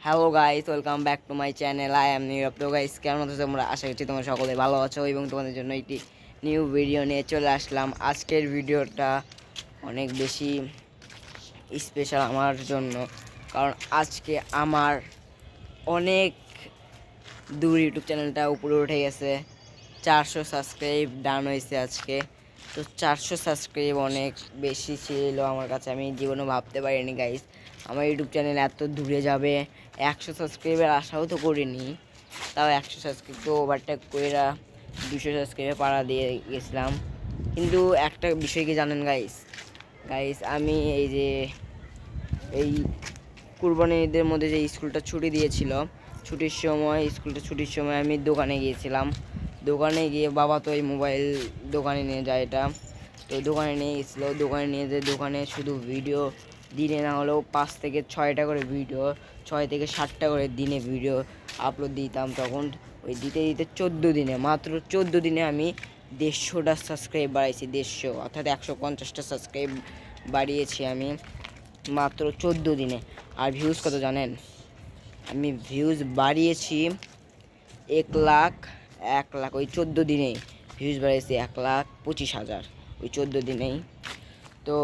Hello guys, welcome back to my channel. I am Nirob. তো guys, কেমন আছো তোমরা? আশা করছি তোমরা সকলে ভালো আছো এবং তোমাদের জন্য একটি নিউ ভিডিও নিয়ে চলে আসলাম। আজকের ভিডিওটা অনেক বেশি স্পেশাল আমার জন্য, কারণ আজকে আমার অনেক দূর ইউটিউব চ্যানেলটা উপরে উঠে গেছে। 400 সাবস্ক্রাইব ডান হয়েছে আজকে। তো 400 সাবস্ক্রাইব অনেক বেশি ছিল আমার কাছে, আমি জীবনে ভাবতে পারিনি গাইস আমার ইউটিউব চ্যানেল এত দূরে যাবে। 100 সাবস্ক্রাইবের আশাও তো করিনি, তাও 100 সাবস্ক্রাইব তো ওভারটেক করে 200 সাবস্ক্রাইবে পাড়া দিয়ে গেছিলাম। কিন্তু একটা বিষয় কি জানেন গাইস, আমি এই কুরবানি ঈদের মধ্যে যে স্কুলটা ছুটি দিয়েছিল, স্কুলটা ছুটির সময় আমি দোকানে গিয়েছিলাম। দোকানে গিয়ে বাবা তো এই মোবাইল দোকানে নিয়ে যায়, এটা তো দোকানে নিয়ে গেছিলো। দোকানে নিয়ে যেয়ে দোকানে শুধু ভিডিও, দিনে না হলেও 5 থেকে 6টা করে ভিডিও, 6 থেকে 7টা করে দিনে ভিডিও আপলোড দিতাম। তখন ওই দিতে দিতে 14 দিনে, মাত্র 14 দিনে আমি 150টা সাবস্ক্রাইব বাড়াইছি। 150 অর্থাৎ 150টা সাবস্ক্রাইব বাড়িয়েছি আমি মাত্র 14 দিনে। আর ভিউজ কত জানেন? আমি ভিউজ বাড়িয়েছি 1 লাখ ওই 14 দিনেই ভিউজ বাড়িয়েছি 1,25,000 ওই 14 দিনেই। তো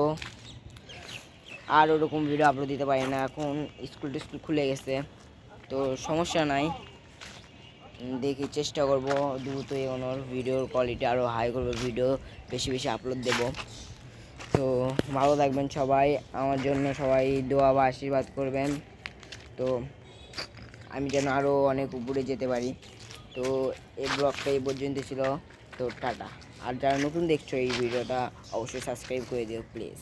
আর ওরকম ভিডিও আপলোড দিতে পারি না, এখন স্কুল খুলে গেছে, তো সমস্যা নাই। দেখি, চেষ্টা করব দ্রুত এগোনোর, ভিডিওর কোয়ালিটি আরও হাই করবো, ভিডিও বেশি বেশি আপলোড দেব। তো ভালো থাকবেন সবাই, আমার জন্য সবাই দোয়া বা আশীর্বাদ করবেন, তো আমি যেন আরও অনেক উপরে যেতে পারি। তো এই ব্লগটা এই পর্যন্ত ছিল, তো টাটা। আর যারা নতুন দেখছো এই ভিডিওটা, অবশ্যই সাবস্ক্রাইব করে দিও প্লিজ।